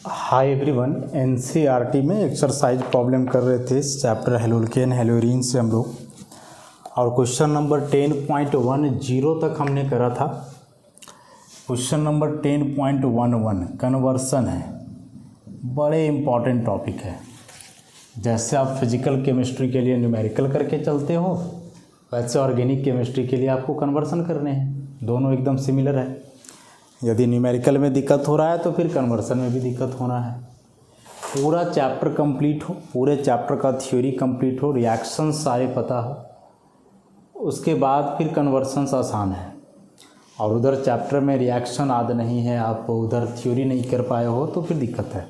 Hi everyone, NCERT में exercise problem कर रहे थे इस चैप्टर हेलोल्केन हेलोरीन से हम लोग, और क्वेश्चन नंबर 10.10 तक हमने करा था। क्वेश्चन नंबर 10.11 कन्वर्सन है, बड़े इम्पॉर्टेंट टॉपिक है। जैसे आप फिजिकल केमिस्ट्री के लिए न्यूमेरिकल करके चलते हो, वैसे ऑर्गेनिक केमिस्ट्री के लिए आपको कन्वर्सन करने हैं। दोनों एकदम सिमिलर है। यदि न्यूमेरिकल में दिक्कत हो रहा है तो फिर कन्वर्सन में भी दिक्कत होना है। पूरा चैप्टर कंप्लीट हो, पूरे चैप्टर का थ्योरी कंप्लीट हो, रिएक्शन सारे पता हो, उसके बाद फिर कन्वर्सन्स आसान है। और उधर चैप्टर में रिएक्शन आदि नहीं है, आप उधर थ्योरी नहीं कर पाए हो तो फिर दिक्कत है।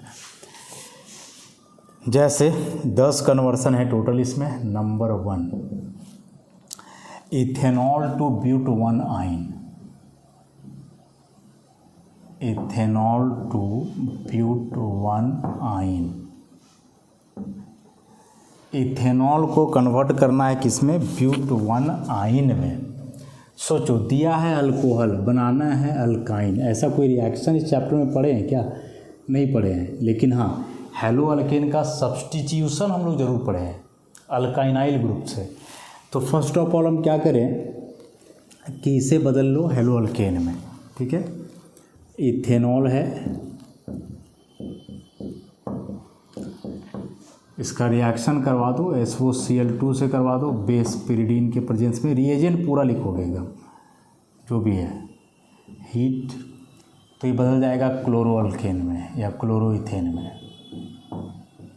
जैसे 10 कन्वर्सन है टोटल इसमें। नंबर 1, इथेनॉल टू ब्यूट-1 आइन। इथेनॉल टू ब्यूट-1 आइन। इथेनॉल को कन्वर्ट करना है किसमें? ब्यूट-1 आइन में। सोचो, दिया है अल्कोहल, बनाना है अल्काइन। ऐसा कोई रिएक्शन इस चैप्टर में पढ़े हैं क्या? नहीं पढ़े हैं, लेकिन हाँ, हेलो अल्केन का सब्स्टिट्यूशन हम लोग जरूर पढ़े हैं अल्काइनाइल ग्रुप से। तो फर्स्ट ऑफ ऑल हम क्या करें कि इसे बदल लो हेलो अल्केन में, ठीक है। इथेनॉल है, इसका रिएक्शन करवा दो SOCl2 से करवा दो, बेस पिरिडीन के प्रेजेंस में। रिएजेंट पूरा लिखोगे एकदम, जो भी है। हीट तो ये बदल जाएगा क्लोरो अल्केन में या क्लोरो इथेन में,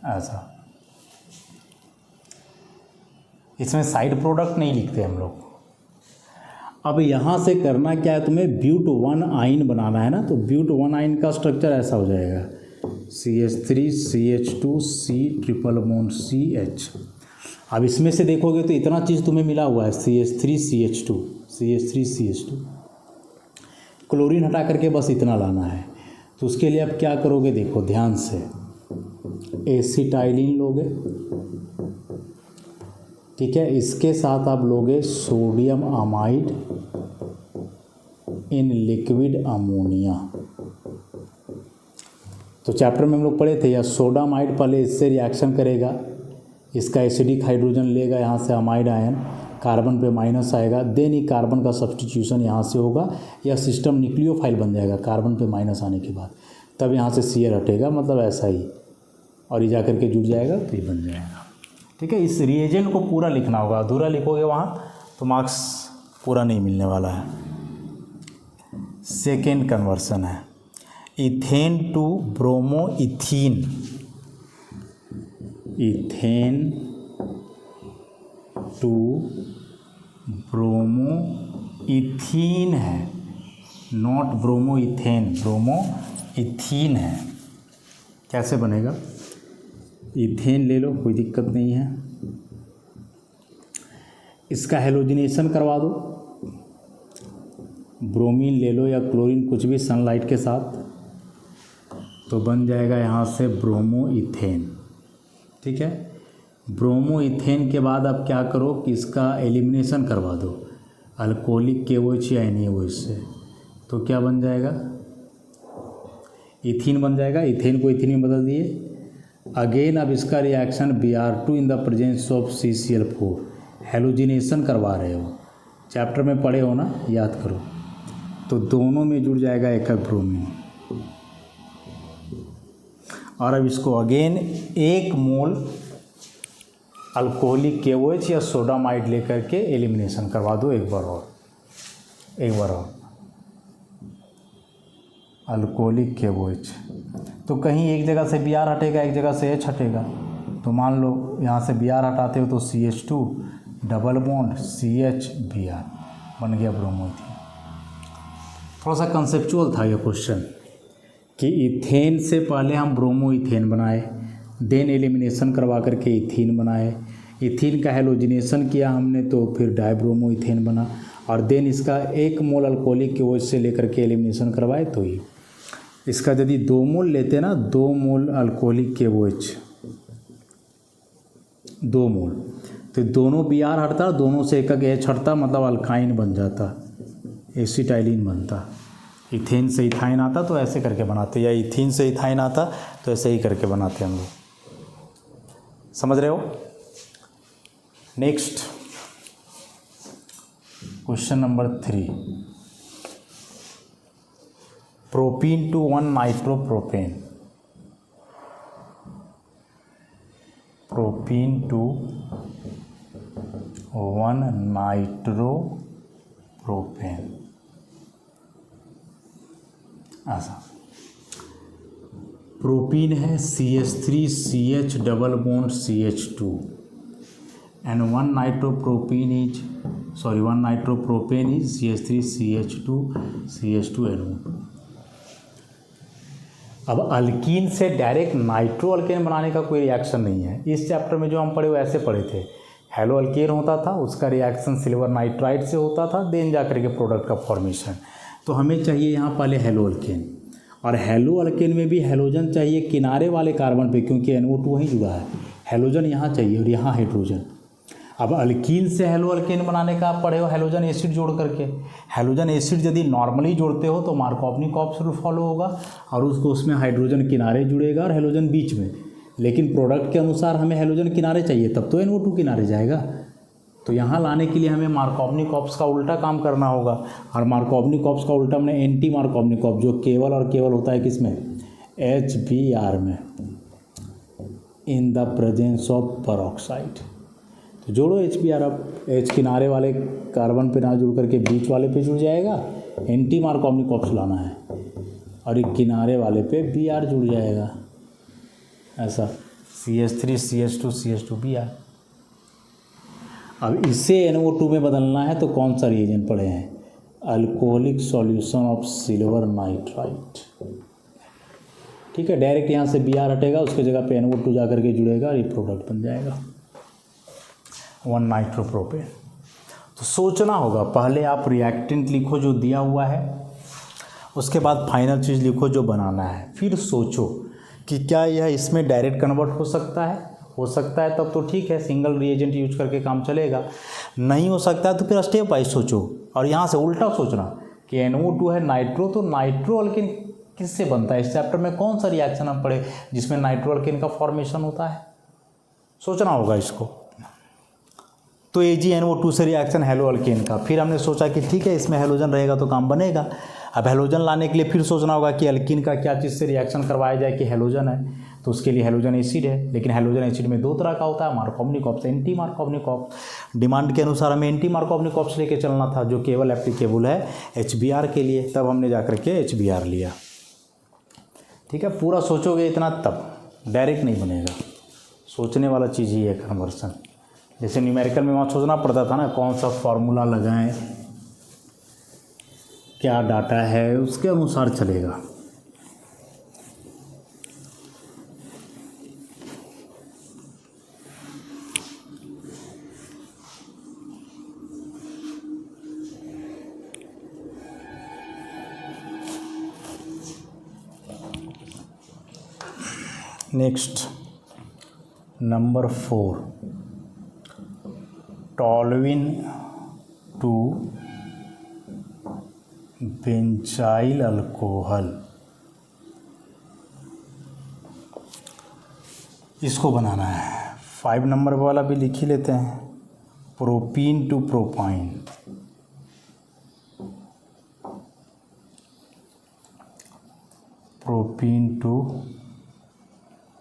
ऐसा। इसमें साइड प्रोडक्ट नहीं लिखते हम लोग। अब यहाँ से करना क्या है, तुम्हें ब्यूट-1 आइन बनाना है ना। तो ब्यूट-1 आइन का स्ट्रक्चर ऐसा हो जाएगा, CH3 CH2 C triple bond CH। अब इसमें से देखोगे तो इतना चीज़ तुम्हें मिला हुआ है, CH3 CH2 CH3 CH2। Chlorine हटा करके बस इतना लाना है। तो उसके लिए अब क्या करोगे, देखो ध्यान से। एसिटाइलिन लोगे, ठीक है। इसके साथ आप लोगे sodium amide in liquid ammonia. तो चैप्टर में हम लोग पढ़े थे, या सोडामाइड पहले इससे रिएक्शन करेगा, इसका एसिडिक हाइड्रोजन लेगा यहाँ से अमाइड आयन, कार्बन पे माइनस आएगा, देन ही कार्बन का सब्स्टिट्यूशन यहाँ से होगा, या सिस्टम न्यूक्लियोफाइल बन जाएगा कार्बन पे माइनस आने के बाद। तब यहाँ से Cl हटेगा, मतलब ऐसा ही, और ये जा करके जुड़ जाएगा तो ये बन जाएगा, ठीक है। इस रिएजेंट को पूरा लिखना होगा, अधूरा लिखोगे वहाँ तो मार्क्स पूरा नहीं मिलने वाला है। सेकेंड कन्वर्सन है ethane to bromo ethene. Ethane to bromo ethene है, not bromo ethane, bromo ethene है। कैसे बनेगा? इथेन ले लो, कोई दिक्कत नहीं है। इसका हेलोजिनेशन करवा दो, ब्रोमीन ले लो या क्लोरीन, कुछ भी, सनलाइट के साथ, तो बन जाएगा यहाँ से ब्रोमो इथेन, ठीक है। ब्रोमो इथेन के बाद आप क्या करो कि इसका एलिमिनेशन करवा दो अल्कोहलिक KOH या NaOH से। तो क्या बन जाएगा? इथीन बन जाएगा। इथेन को इथीन में बदल दिए। अगेन अब इसका reaction Br2 in the presence of CCl4, halogenation करवा रहे हो, चैप्टर में पढ़े हो ना, याद करो। तो दोनों में जुड़ जाएगा एक ब्रोमीन। और अब इसको अगेन 1 मोल अल्कोहलिक KOH या सोडामाइड लेकर के एलिमिनेशन करवा दो एक बार और, अल्कोहलिक KOH। तो कहीं एक जगह से Br हटेगा, एक जगह से H हटेगा। तो मान लो यहाँ से Br हटाते हो तो CH2 double bond CH Br बन गया ब्रोमो इथेन। थोड़ा सा कंसेप्चुअल था ये क्वेश्चन कि इथेन से पहले हम ब्रोमो इथेन बनाए, देन एलिमिनेशन करवा करके इथीन बनाए, इथीन का हेलोजिनेशन किया हमने तो फिर डाइब्रोमो इथेन बना, और देन इसका 1 मोल अल्कोहलिक KOH से लेकर के एलिमिनेशन करवाए। तो ही इसका यदि 2 मोल लेते ना, 2 मोल अल्कोहलिक KOH, 2 मोल, तो दोनों Br हटता, दोनों से एक H हटता, मतलब अल्काइन बन जाता, एसिटाइलिन बनता। इथेन से इथाइन आता तो ऐसे करके बनाते, या इथीन से इथाइन आता तो ऐसे ही करके बनाते हम लोग, समझ रहे हो। Next question number 3, propene to 1 nitropropane, propene to 1 nitropropane, ऐसा प्रोपीन है CH3CH double bond CH2 and 1 nitropropane is CH3CH2 CH2NO2। अब अल्कीन से डायरेक्ट नाइट्रो अल्केन बनाने का कोई रिएक्शन नहीं है। इस चैप्टर में जो हम पढ़े वो ऐसे पढ़े थे, हेलो अल्केन होता था, उसका रिएक्शन सिल्वर नाइट्राइड से होता था, देन जाकर के प्रोडक्ट का फॉर्मेशन। तो हमें चाहिए यहाँ पहले हेलो अल्केन, और हेलो अल्केन में भी हेलोजन चाहिए किनारे वाले कार्बन पे, क्योंकि NO2 वहीं जुड़ा है, हेलोजन यहाँ चाहिए और यहाँ हाइड्रोजन। अब अल्कीन से हेलो अल्केन बनाने का आप पढ़े हो हेलोजन एसिड जोड़ करके। हेलोजन एसिड यदि नॉर्मली जोड़ते हो तो मार्कोवनी-कॉप्स रूल फॉलो होगा और उसमें हाइड्रोजन किनारे जुड़ेगा और हेलोजन बीच में, लेकिन प्रोडक्ट के अनुसार हमें हेलोजन किनारे चाहिए, तब तो NO2 किनारे जाएगा। तो यहाँ लाने के लिए हमें मार्कोवनी-कॉप्स का उल्टा काम करना होगा, और मार्कोवनी-कॉप्स का उल्टा हमने एंटी मार्कोवनी-कॉप्स, जो केवल और केवल होता है किसमें, HBr में, in the presence of peroxide. तो जोड़ो HBr, अब H किनारे वाले कार्बन पे ना जुड़ करके बीच वाले पे जुड़ जाएगा, एंटी मार्कोवनी-कॉप्स लाना है, और एक किनारे वाले पे Br जुड़ जाएगा, ऐसा CH3CH2 CH2Br। अब इसे NO2 में बदलना है तो कौन सा रिएजेंट पढ़े हैं, alcoholic solution of silver nitrite. ठीक है, डायरेक्ट यहाँ से Br हटेगा, उसके जगह पे NO2 जा करके जुड़ेगा और ये प्रोडक्ट बन जाएगा 1 नाइट्रोप्रोपेन। तो सोचना होगा, पहले आप रिएक्टेंट लिखो जो दिया हुआ है, उसके बाद फाइनल चीज़ लिखो जो बनाना है, फिर सोचो कि क्या यह इसमें डायरेक्ट कन्वर्ट हो सकता है। हो सकता है तब तो ठीक है, सिंगल रिएजेंट यूज करके काम चलेगा। नहीं हो सकता है तो फिर स्टेप वाइज सोचो, और यहाँ से उल्टा सोचना कि NO2 है नाइट्रो, तो नाइट्रो अल्केन किससे बनता है। इस चैप्टर में कौन सा रिएक्शन हम पढ़े जिसमें नाइट्रो अल्केन का फॉर्मेशन होता है, सोचना होगा इसको। तो AgNO2 से रिएक्शन हेलो अल्केन का, फिर हमने सोचा कि ठीक है इसमें हेलोजन रहेगा तो काम बनेगा। अब हेलोजन लाने के लिए फिर सोचना होगा कि अल्कीन का क्या चीज़ से रिएक्शन करवाया जाए कि हेलोजन है, तो उसके लिए हेलोजन एसिड है, लेकिन हेलोजन एसिड में 2 तरह का होता है, मार्कोवनी-कॉप्स, एंटी मार्कोवनी-कॉप्स। डिमांड के अनुसार हमें एंटी मार्कोवनी-कॉप्स लेके चलना था, जो केवल एप्लीकेबल है HBr के लिए, तब हमने जाकर के HBr लिया। ठीक है, पूरा सोचोगे इतना तब, डायरेक्ट नहीं बनेगा, सोचने वाला चीज़ ही है कन्वर्सन। जैसे न्यूमेरिकल में वहाँ सोचना पड़ता था ना, कौन सा फार्मूला लगाएं, क्या डाटा है, उसके अनुसार चलेगा। Next number 4, toluene to benzyl alcohol, इसको बनाना है। 5 नंबर वाला भी लिख ही लेते हैं, propene to propyne, propene to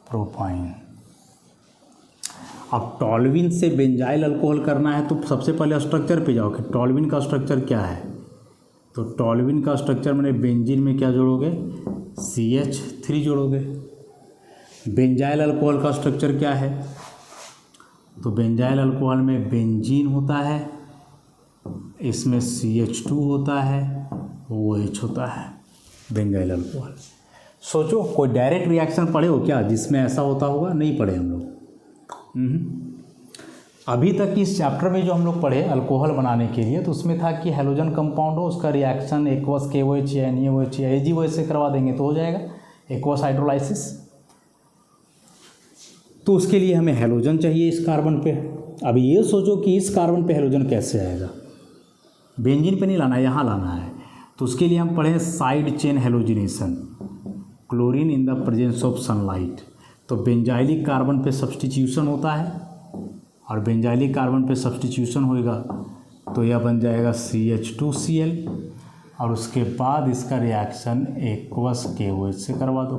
propyne. अब टॉल्यूइन से बेंजाइल अल्कोहल करना है तो सबसे पहले स्ट्रक्चर पे जाओ कि टॉल्यूइन का स्ट्रक्चर क्या है। तो टॉल्यूइन का स्ट्रक्चर मैंने बेंजीन में क्या जोड़ोगे, CH3 जोड़ोगे। बेंजाइल अल्कोहल का स्ट्रक्चर क्या है, तो बेंजाइल अल्कोहल में बेंजीन होता है, इसमें CH2 होता है, OH होता है, बेंजाइल अल्कोहल। सोचो कोई डायरेक्ट रिएक्शन पढ़े हो क्या जिसमें ऐसा होता होगा, नहीं पढ़े हम लोग। अभी तक इस चैप्टर में जो हम लोग पढ़े अल्कोहल बनाने के लिए, तो उसमें था कि हेलोजन कंपाउंड हो, उसका रिएक्शन एक्वस KOH या NaOH या AgOH से करवा देंगे तो हो जाएगा एक्वस हाइड्रोलाइसिस। तो उसके लिए हमें हेलोजन चाहिए इस कार्बन पे। अब ये सोचो कि इस कार्बन पे हेलोजन कैसे आएगा, बेंजीन पे नहीं लाना है, यहाँ लाना है। तो उसके लिए हम पढ़े side chain halogenation, chlorine in the presence of sunlight. तो बेंजाइलिक कार्बन पे सब्स्टिट्यूशन होता है और बेंजाइलिक कार्बन पे सब्स्टिट्यूशन होएगा तो यह बन जाएगा CH2Cl और उसके बाद इसका रिएक्शन एक्वस KOH से करवा दो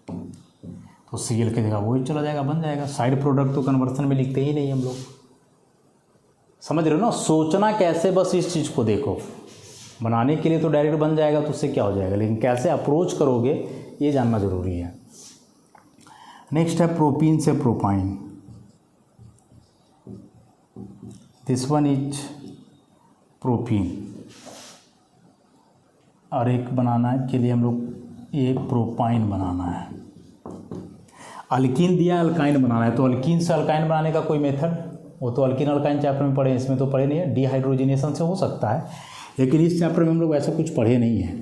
तो Cl के जगह वही चला जाएगा, बन जाएगा। साइड प्रोडक्ट तो कन्वर्सन में लिखते ही नहीं हम लोग, समझ रहे हो ना। सोचना कैसे, बस इस चीज़ को देखो। बनाने के लिए तो डायरेक्ट बन जाएगा तो उससे क्या हो जाएगा, लेकिन कैसे अप्रोच करोगे ये जानना ज़रूरी है। नेक्स्ट है प्रोपीन से propyne. This one is propene और एक बनाना है के लिए हम लोग ये प्रोपाइन बनाना है। अल्कीन दिया, अल्काइन बनाना है, तो अल्कीन से अल्काइन बनाने का कोई मेथड, वो तो अल्कीन अल्काइन चैप्टर में पढ़े, इसमें तो पढ़े नहीं है। डिहाइड्रोजिनेशन से हो सकता है, लेकिन इस चैप्टर में हम लोग ऐसा कुछ पढ़े नहीं है।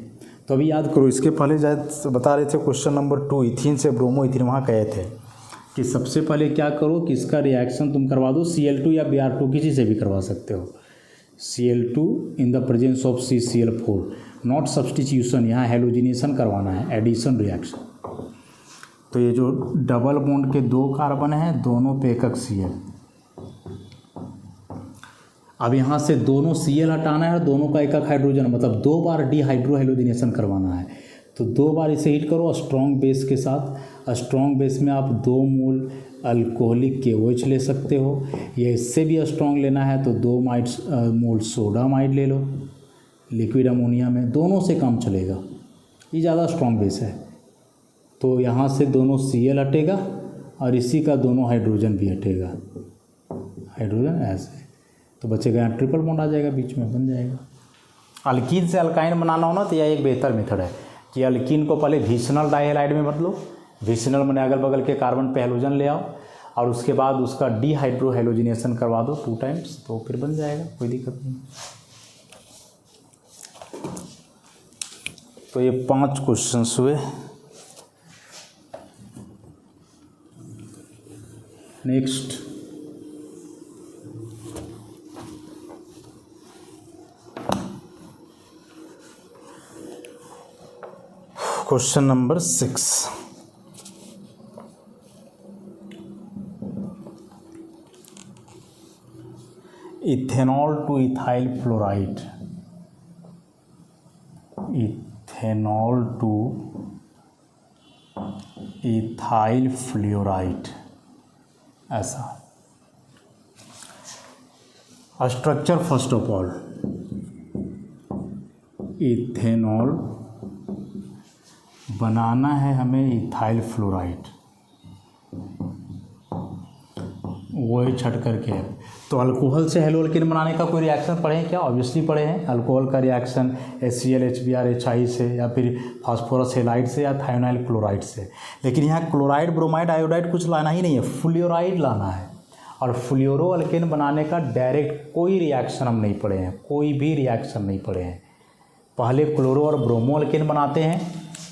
तो अभी याद करो, इसके पहले शायद बता रहे थे क्वेश्चन नंबर 2 इथीन से ब्रोमो इथीन, वहाँ कहे थे कि सबसे पहले क्या करो कि इसका रिएक्शन तुम करवा दो Cl2 या Br2 किसी से भी करवा सकते हो। Cl2 in the presence of CCl4, not substitution, यहाँ हेलोजिनेशन करवाना है, एडिशन रिएक्शन। तो ये जो डबल बॉन्ड के 2 कार्बन हैं, दोनों पे एकक Cl। अब यहाँ से दोनों Cl हटाना है और दोनों का एकक हाइड्रोजन, मतलब 2 बार डिहाइड्रो हेलोजिनेशन करवाना है। तो 2 बार इसे हीट करो स्ट्रॉन्ग बेस के साथ। स्ट्रॉन्ग बेस में आप 2 मोल अल्कोहलिक KOH ले सकते हो, या इससे भी स्ट्रॉन्ग लेना है तो 2 मोल सोडामाइड ले लो लिक्विड अमोनिया में, दोनों से काम चलेगा, ये ज़्यादा स्ट्रॉन्ग बेस है। तो यहाँ से दोनों Cl हटेगा और इसी का दोनों हाइड्रोजन भी हटेगा, हाइड्रोजन ऐसे, तो बचेगा यहाँ ट्रिपल बॉन्ड आ जाएगा बीच में, बन जाएगा। अल्कीन से अल्काइन बनाना हो ना तो यह एक बेहतर मेथड है कि अल्कीन को पहले विसिनल डाइहैलाइड में बदलो, विसिनल में अगल बगल के कार्बन पे हेलोजन ले आओ और उसके बाद उसका डिहाइड्रो हेलोजिनेशन करवा दो 2 टाइम्स, तो फिर बन जाएगा, कोई दिक्कत नहीं। तो ये 5 क्वेश्चंस हुए। Next question number 6। Ethanol to ethyl fluoride, ethanol to ethyl fluoride, ऐसा structure. First of all ethanol बनाना है हमें इथाइल फ्लोराइड, वो ही छट करके। तो अल्कोहल से हेलो अल्कीन बनाने का कोई रिएक्शन पढ़े हैं क्या? ऑब्वियसली पढ़े हैं। अल्कोहल का रिएक्शन HCl HBr HI से, या फिर फास्फोरस हेलाइड से, या थायोनाइल क्लोराइड से। लेकिन यहाँ क्लोराइड ब्रोमाइड आयोडाइड कुछ लाना ही नहीं है, फ्लोराइड लाना है। और फ्लोरो अल्कीन बनाने का डायरेक्ट कोई रिएक्शन हम नहीं पढ़े हैं, कोई भी रिएक्शन नहीं पढ़े हैं। पहले क्लोरो और ब्रोमो अल्कीन बनाते हैं,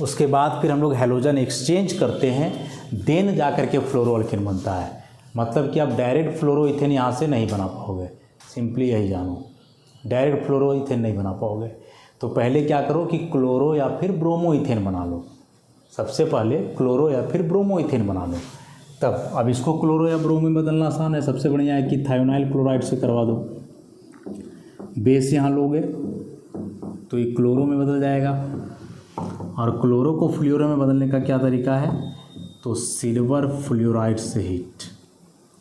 उसके बाद फिर हम लोग हेलोजन एक्सचेंज करते हैं, देन जा कर के फ्लोरो अल्कीन बनता है। मतलब कि आप डायरेक्ट फ्लोरो इथेन यहाँ से नहीं बना पाओगे, सिंपली यही जानो, डायरेक्ट फ्लोरो इथेन नहीं बना पाओगे। तो पहले क्या करो कि क्लोरो या फिर ब्रोमो इथेन बना लो, सबसे पहले क्लोरो या फिर ब्रोमो इथेन बना लो तब। अब इसको क्लोरो या ब्रोमो में बदलना आसान है, सबसे बढ़िया है कि थायोनाइल क्लोराइड से करवा दो। बेस यहाँ लोगे तो ये क्लोरो में बदल जाएगा, और क्लोरो को फ्लोरो में बदलने का क्या तरीका है? तो सिल्वर फ्लोराइड से हीट,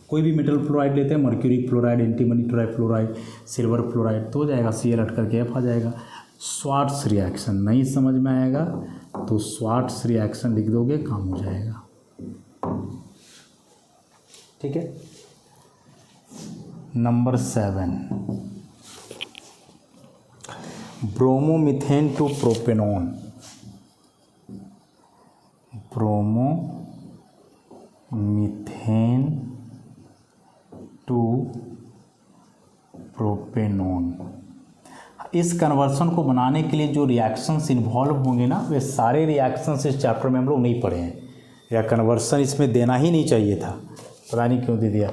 कोई भी मेटल फ्लोराइड लेते हैं, mercury fluoride, antimony trifluoride, silver fluoride, तो हो जाएगा Cl हट करके F आ जाएगा। स्वार्ट्स रिएक्शन नहीं समझ में आएगा तो स्वार्ट्स रिएक्शन लिख दोगे, काम हो जाएगा। ठीक है। Number 7, bromomethane to propanone, bromomethane to propanone. इस कन्वर्सन को बनाने के लिए जो रिएक्शंस इन्वॉल्व होंगे ना, वे सारे रिएक्शंस इस चैप्टर में हम लोग नहीं पढ़े हैं, या कन्वर्सन इसमें देना ही नहीं चाहिए था, पता नहीं क्यों दे दिया।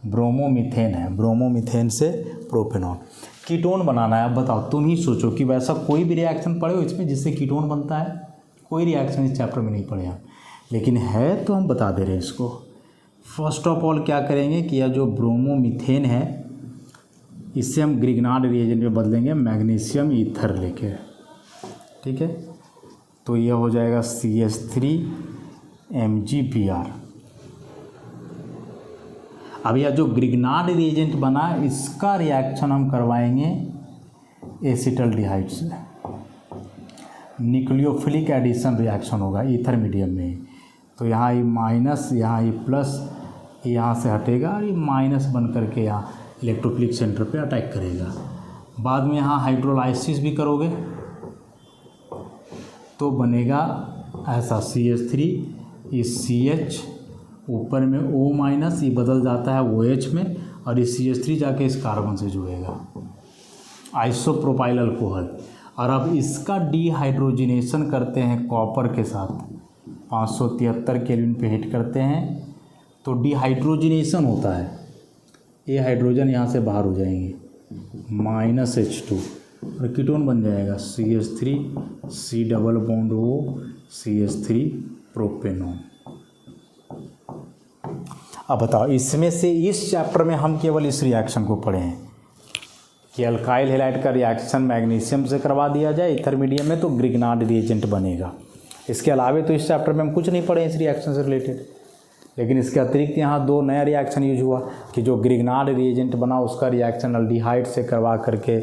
ब्रोमोमीथेन है, ब्रोमोमीथेन से प्रोपेनॉन। कीटोन बनाना है। अब बताओ, तुम ही सोचो कि वैसा कोई भी रिएक्शन पढ़े हो इसमें जिससे कीटोन बनता है? कोई रिएक्शन इस चैप्टर में नहीं पढ़े हम, लेकिन है तो हम बता दे रहे हैं इसको। फर्स्ट ऑफ ऑल क्या करेंगे कि यह जो ब्रोमोमीथेन है इससे हम ग्रिग्नार्ड रिएजेंट में बदलेंगे मैग्नीशियम ईथर लेके, ठीक है। तो यह हो जाएगा CH3 Mg Br। अब यह जो ग्रिग्नार्ड रिएजेंट बना इसका रिएक्शन हम करवाएंगे एसिटल्डिहाइड से। न्यूक्लियोफिलिक एडिशन रिएक्शन होगा ईथर मीडियम में। तो यहाँ ये माइनस, यहाँ ये प्लस, यहाँ से हटेगा और ये माइनस बन करके यहाँ इलेक्ट्रोफिलिक सेंटर पे अटैक करेगा। बाद में यहाँ हाइड्रोलाइसिस भी करोगे तो बनेगा ऐसा CH3, इस CH ऊपर में O माइनस, ये बदल जाता है OH में, और ये CH3 जाके इस कार्बन से जुड़ेगा, आइसोप्रोपाइल अल्कोहल। और अब इसका डिहाइड्रोजिनेशन करते हैं कॉपर के साथ, 573 केल्विन पे हीट करते हैं तो डिहाइड्रोजिनेशन होता है। ये हाइड्रोजन यहाँ से बाहर हो जाएंगे, -H2 और कीटोन बन जाएगा CH3 C double bond O CH3 propanone. अब बताओ, इसमें से इस चैप्टर में हम केवल इस रिएक्शन को पढ़े हैं कि अल्काइल हैलाइड का रिएक्शन मैग्नीशियम से करवा दिया जाए ईथर मीडियम में तो ग्रिग्नार्ड रिएजेंट बनेगा। इसके अलावा तो इस चैप्टर में हम कुछ नहीं पढ़े इस रिएक्शन से रिलेटेड। लेकिन इसके अतिरिक्त यहाँ दो नया रिएक्शन यूज हुआ कि जो ग्रिग्नार्ड रिएजेंट बना उसका रिएक्शन अल्डिहाइड से करवा करके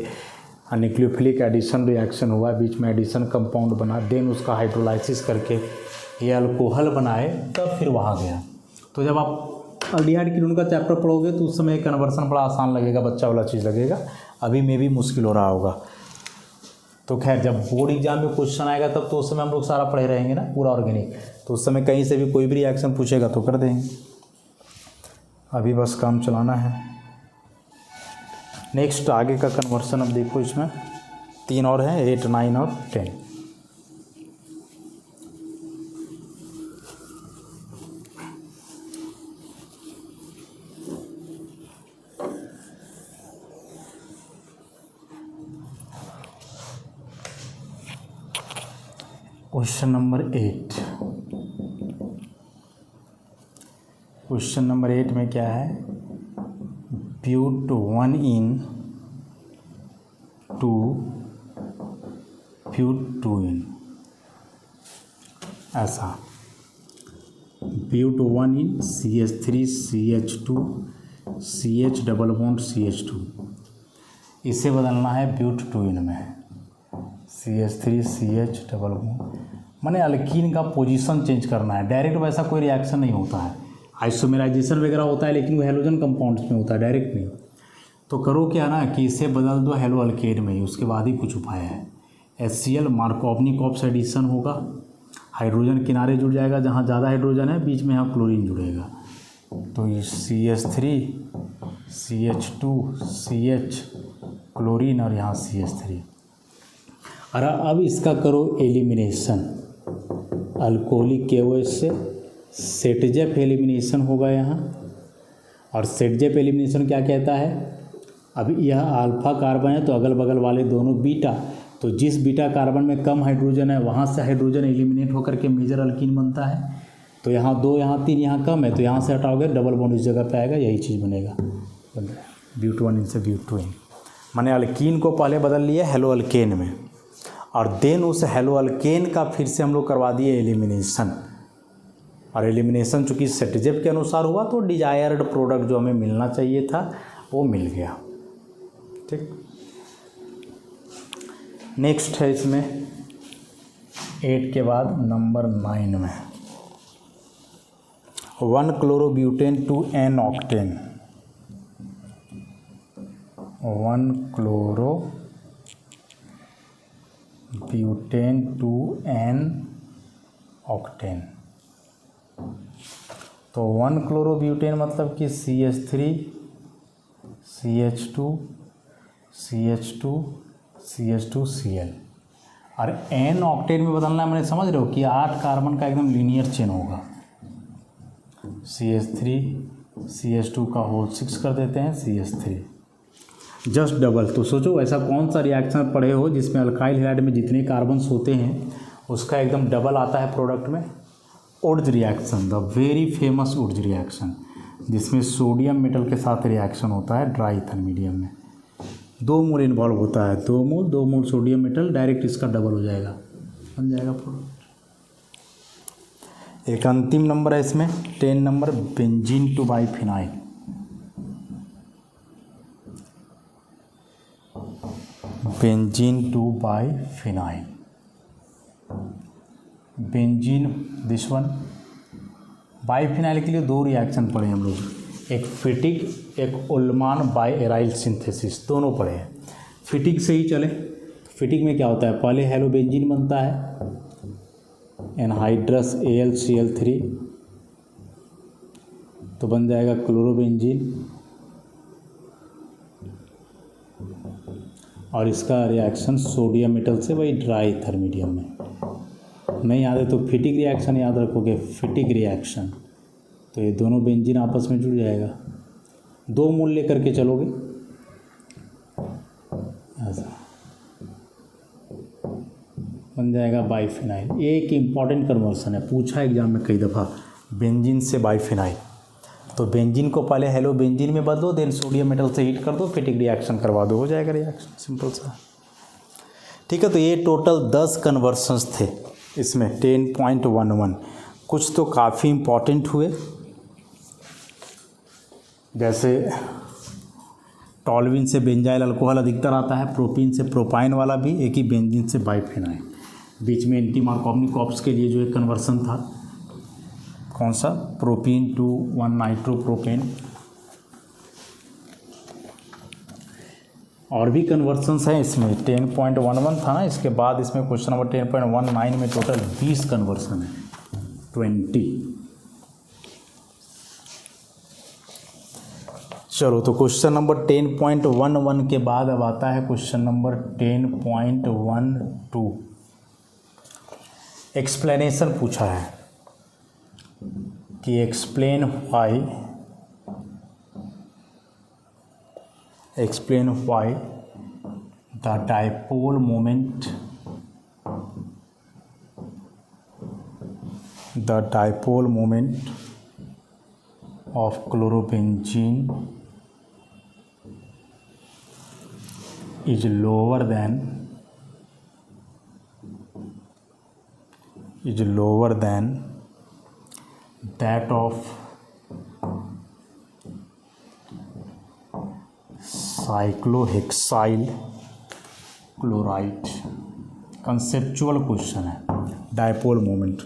न्यूक्लियोफिलिक एडिशन रिएक्शन हुआ, बीच में एडिशन कंपाउंड बना, देन उसका हाइड्रोलाइसिस करके ये अल्कोहल बनाए, तब फिर वहाँ गया। तो जब आप अल्डिहाइड कीटोन का चैप्टर पढ़ोगे तो उस समय कन्वर्सन बड़ा आसान लगेगा, बच्चा वाला चीज़ लगेगा, अभी में भी मुश्किल हो रहा होगा। तो खैर जब बोर्ड एग्जाम में क्वेश्चन आएगा तब तो उस समय हम लोग सारा पढ़े रहेंगे ना पूरा ऑर्गेनिक, तो उस समय कहीं से भी कोई भी रिएक्शन पूछेगा तो कर देंगे। अभी बस काम चलाना है। नेक्स्ट आगे का कन्वर्सन अब देखो, इसमें 3 और हैं, 8, 9 और 10। Question number 8। क्वेश्चन नंबर 8 में क्या है, ब्यूट 1 इन टू ब्यूट 2 इन, ऐसा but 1 ene CH3 CH2 CH double bond CH2, इसे बदलना है ब्यूट 2 इन में CH3 CH डबल बॉन्ड, माने अल्कीन का पोजीशन चेंज करना है। डायरेक्ट वैसा कोई रिएक्शन नहीं होता है, आइसोमेराइजेशन वगैरह होता है लेकिन वो हेलोजन कंपाउंड्स में होता है, डायरेक्ट नहीं। तो करो क्या ना कि इसे बदल दो हेलो अल्केन में ही, उसके बाद ही कुछ उपाय है। HCl मार्कोवनिक एडिशन होगा, हाइड्रोजन किनारे जुड़ जाएगा, जहाँ ज़्यादा हाइड्रोजन है बीच में यहाँ क्लोरीन जुड़ेगा, तो ये CH3 CH2 CH क्लोरीन और यहाँ CH3। और अब इसका करो एलिमिनेशन, अल्कोहलिक KOH से सेटजेप एलिमिनेशन होगा यहाँ। और सेटजेप एलिमिनेशन क्या कहता है, अब यह अल्फा कार्बन है तो अगल बगल वाले दोनों बीटा, तो जिस बीटा कार्बन में कम हाइड्रोजन है वहाँ से हाइड्रोजन एलिमिनेट होकर के मेजर अल्कीन बनता है। तो यहाँ 2 यहाँ 3 यहाँ कम है तो यहाँ से हटाओगे डबल बॉन्ड इस जगह पे आएगा, यही चीज़ बनेगा ब्यूट 1 इन से ब्यूट 2 इन। माने अल्कीन को पहले बदल लिए हेलो अल्केन में और देन उस हेलो अल्केन का फिर से हम लोग करवा दिए एलिमिनेशन। और एलिमिनेशन चूँकि सेटजेप के अनुसार हुआ तो डिजायर्ड प्रोडक्ट जो हमें मिलना चाहिए था वो मिल गया। ठीक, नेक्स्ट है इसमें 8 के बाद नंबर 9 में 1 chlorobutane to N octane, 1 chlorobutane to N octane. तो 1 क्लोरोब्यूटेन मतलब कि CH3 CH2 CH2 CH2 Cl। और N ऑक्टेन में बदलना है, मैंने समझ रहे हो कि 8 कार्बन का एकदम लीनियर चेन होगा। CH3 CH2 का होल 6 कर देते हैं CH3। Just double. तो सोचो ऐसा कौन सा रिएक्शन पढ़े हो जिसमें अल्काइल हैलाइड में जितने कार्बन्स होते हैं उसका एकदम डबल आता है प्रोडक्ट में। Wurtz reaction, the very famous Wurtz reaction, जिसमें सोडियम मेटल के साथ रिएक्शन होता है ड्राई ईथर मीडियम में। 2 मोल इन्वॉल्व होता है, 2 मोल सोडियम मेटल, डायरेक्ट इसका डबल हो जाएगा, बन जाएगा प्रोडक्ट। एक अंतिम नंबर है इसमें 10 number, benzene to biphenyl. Benzene to biphenyl, benzene this one. Biphenyl के लिए 2 रिएक्शन पढ़े हम लोग, एक फिटिक एक उल्मान बाइएराइल सिंथेसिस, दोनों पढ़े हैं। फिटिक से ही चले, फिटिक में क्या होता है, पहले हेलोबेंजीन बनता है एनहाइड्रस AlCl3, तो बन जाएगा क्लोरोबेंजीन, और इसका रिएक्शन सोडियम मेटल से वही ड्राई ईथर मीडियम में। नहीं याद है तो फिटिक रिएक्शन याद रखोगे, फिटिक रिएक्शन, तो ये दोनों बेंजीन आपस में जुड़ जाएगा। 2 मोल लेकर के चलोगे ऐसा बन जाएगा बाइफिनाइल। ये एक इम्पॉर्टेंट कन्वर्सन है, पूछा एग्जाम में कई दफ़ा, बेंजीन से बाइफिनाइल। तो बेंजीन को पहले हेलो बेंजीन में बदलो, देन सोडियम मेटल से हीट कर दो, फिटिक रिएक्शन करवा दो, हो जाएगा रिएक्शन, सिंपल सा। ठीक है, तो ये टोटल 10 कन्वर्सन्स थे इसमें 10.11। कुछ तो काफ़ी इम्पॉर्टेंट हुए, जैसे टॉल्यूइन से बेंजाइल अल्कोहल अधिकतर आता है, प्रोपीन से प्रोपाइन वाला भी, एक ही बेंजीन से बाइफिनाइल। बीच में एंटी मार्कोवनी कॉप्स के लिए जो एक कन्वर्सन था, कौन सा, प्रोपीन टू 1 नाइट्रोप्रोपेन। और भी कन्वर्सन्स हैं इसमें, 10.11 था ना, इसके बाद इसमें क्वेश्चन नंबर 10.19 में टोटल 20 कन्वर्सन है, 20। चलो, तो क्वेश्चन नंबर 10.11 के बाद अब आता है क्वेश्चन नंबर 10.12। एक्सप्लेनेशन पूछा है कि explain why the dipole moment of chlorobenzene is lower than that of cyclohexyl chloride। Conceptual question है, डायपोल मोमेंट।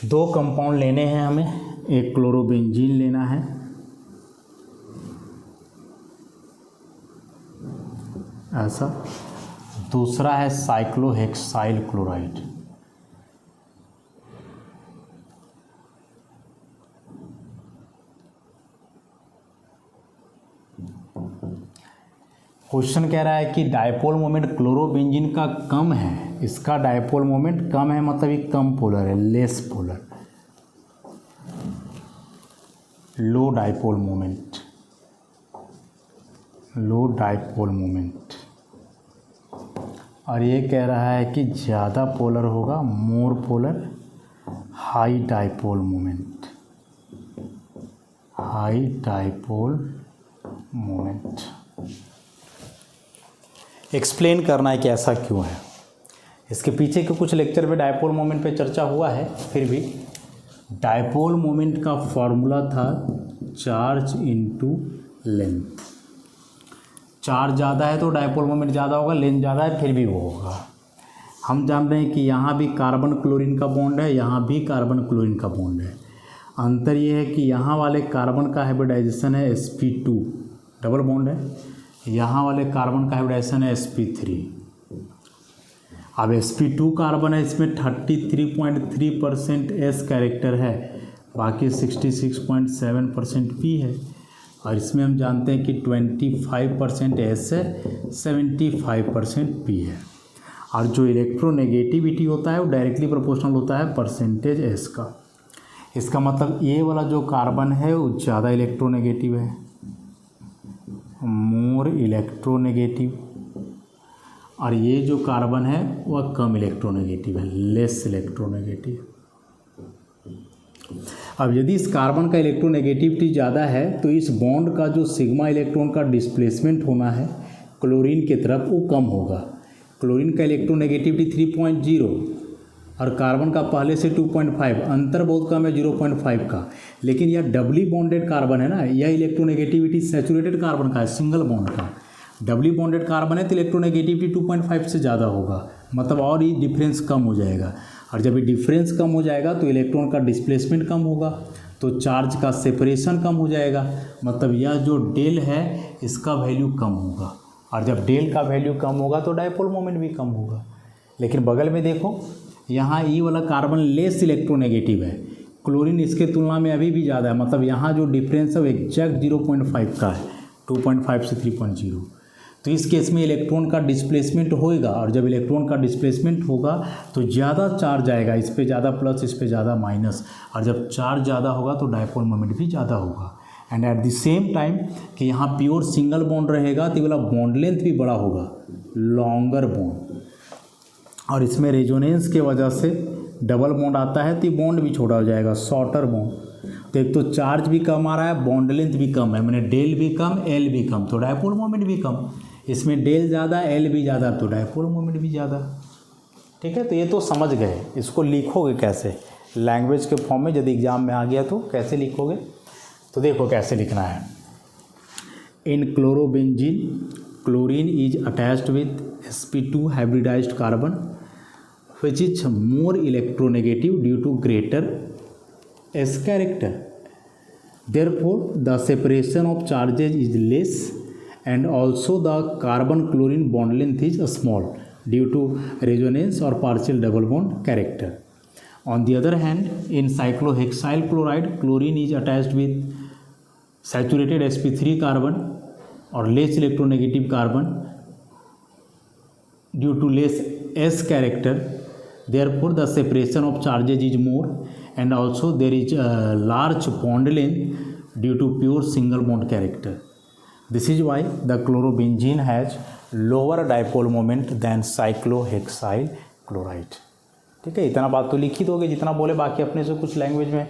2 कंपाउंड लेने हैं हमें, एक क्लोरोबेंजीन लेना है, ऐसा, दूसरा है साइक्लोहेक्साइल क्लोराइड। क्वेश्चन कह रहा है कि डायपोल मोमेंट क्लोरोबेंजीन का कम है, इसका डायपोल मोमेंट कम है, मतलब ये कम पोलर है, लेस पोलर, लो डायपोल मोमेंट। और ये कह रहा है कि ज़्यादा पोलर होगा, more polar, high dipole moment. Explain करना है कि ऐसा क्यों है। इसके पीछे के कुछ लेक्चर पे डायपोल मोमेंट पे चर्चा हुआ है, फिर भी डायपोल मोमेंट का फॉर्मूला था चार्ज इनटू लेंथ। चार्ज ज़्यादा है तो डायपोल मोमेंट ज़्यादा होगा, लेंथ ज़्यादा है फिर भी वो होगा। हम जान रहे हैं कि यहाँ भी कार्बन क्लोरीन का बॉन्ड है, यहाँ भी कार्बन क्लोरीन का बॉन्ड है। अंतर ये है कि यहाँ वाले कार्बन का हाइब्रिडाइजेशन है sp2, डबल बॉन्ड है, यहाँ वाले कार्बन का हाइब्रिडाइजेशन है sp3। अब sp2 कार्बन है, इसमें 33.3% s कैरेक्टर है, बाकी 66.7% p है, और इसमें हम जानते हैं कि 25% s है, 75% p है। और जो इलेक्ट्रोनेगेटिविटी होता है वो डायरेक्टली प्रोपोर्शनल होता है परसेंटेज s का। इसका मतलब ये वाला जो कार्बन है वो ज़्यादा इलेक्ट्रोनेगेटिव है, मोर इलेक्ट्रोनेगेटिव, और ये जो कार्बन है वह कम इलेक्ट्रोनेगेटिव है, लेस इलेक्ट्रोनेगेटिव। अब यदि इस कार्बन का इलेक्ट्रोनेगेटिविटी ज़्यादा है तो इस बॉन्ड का जो सिग्मा इलेक्ट्रॉन का डिस्प्लेसमेंट होना है क्लोरीन की तरफ वो कम होगा। क्लोरीन का इलेक्ट्रोनेगेटिविटी 3.0 और कार्बन का पहले से 2.5, अंतर बहुत कम है 0.5 का। लेकिन यह डबली बॉन्डेड कार्बन है ना, यह इलेक्ट्रोनेगेटिविटी सैचुरेटेड कार्बन का है, सिंगल बॉन्ड का। डबली बॉन्डेड कार्बन है तो इलेक्ट्रोनेगेटिविटी 2.5 से ज़्यादा होगा, मतलब और ही डिफरेंस कम हो जाएगा। और जब ये डिफरेंस कम हो जाएगा तो इलेक्ट्रॉन का डिस्प्लेसमेंट कम होगा, तो चार्ज का सेपरेशन कम हो जाएगा, मतलब यह जो डेल है इसका वैल्यू कम होगा। और जब डेल का वैल्यू कम होगा तो डायपोल मोमेंट भी कम होगा। लेकिन बगल में देखो, यहाँ ई वाला कार्बन लेस इलेक्ट्रोनेगेटिव है, क्लोरीन इसके तुलना में अभी भी ज़्यादा है, मतलब यहाँ जो डिफरेंस है वो एग्जैक्ट 0.5 का है, 2.5 से 3.0। तो इस केस में इलेक्ट्रॉन का डिस्प्लेसमेंट होएगा, और जब इलेक्ट्रॉन का डिस्प्लेसमेंट होगा तो ज़्यादा चार्ज आएगा, इस पे ज़्यादा प्लस, इस पे ज़्यादा माइनस, और जब चार्ज ज़्यादा होगा तो डायपोल मोमेंट भी ज़्यादा होगा। And at the same time कि यहाँ प्योर सिंगल बॉन्ड रहेगा तो ये वाला बॉन्ड लेंथ भी बड़ा होगा, लॉन्गर बॉन्ड, और इसमें रेजोनेंस के वजह से डबल बॉन्ड आता है तो ये बॉन्ड भी छोटा हो जाएगा, शॉर्टर बॉन्ड। तो एक तो चार्ज भी कम आ रहा है, बॉन्ड लेंथ भी कम है, मैंने डेल भी कम, एल भी कम, तो डायपोल मोमेंट भी कम। इसमें डेल ज़्यादा, एल भी ज़्यादा, तो डायपोल मोमेंट भी ज़्यादा। ठीक है, तो ये तो समझ गए। इसको लिखोगे कैसे लैंग्वेज के फॉर्म में, यदि एग्जाम में आ गया तो कैसे लिखोगे, तो देखो कैसे लिखना है। In chlorobenzene chlorine is attached with sp2 hybridized carbon which is more electronegative due to greater s character. Therefore the separation of charges is less and also the carbon chlorine bond length is small due to resonance or partial double bond character. On the other hand, in cyclohexyl chloride chlorine is attached with saturated sp3 carbon or less electronegative carbon due to less s character. Therefore the separation of charges is more and also there is a large bond length due to pure single bond character. This is why the chlorobenzene has lower dipole moment than cyclohexyl chloride. ठीक है, इतना बात तो लिख ही दोगे जितना बोले, बाकी अपने से कुछ लैंग्वेज में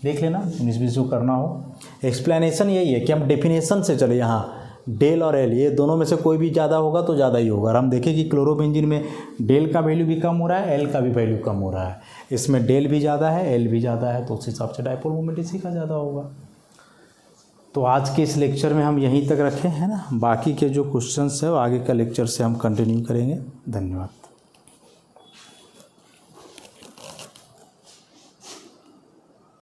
देख लेना 19-20 जो करना हो। एक्सप्लेनेशन यही है कि हम डेफिनेशन से चले, यहाँ डेल और एल ये दोनों में से कोई भी ज़्यादा होगा तो ज़्यादा ही होगा। और हम देखें कि क्लोरोबेंजीन में डेल का वैल्यू भी कम हो रहा है, एल का भी वैल्यू कम हो रहा है, इसमें डेल भी ज़्यादा है, एल भी ज़्यादा है, तो उस हिसाब से डायपोल मोमेंट इसी का ज़्यादा होगा। तो आज के इस लेक्चर में हम यहीं तक रखें, है ना। बाकी के जो क्वेश्चंस है वो आगे का लेक्चर से हम कंटिन्यू करेंगे। धन्यवाद।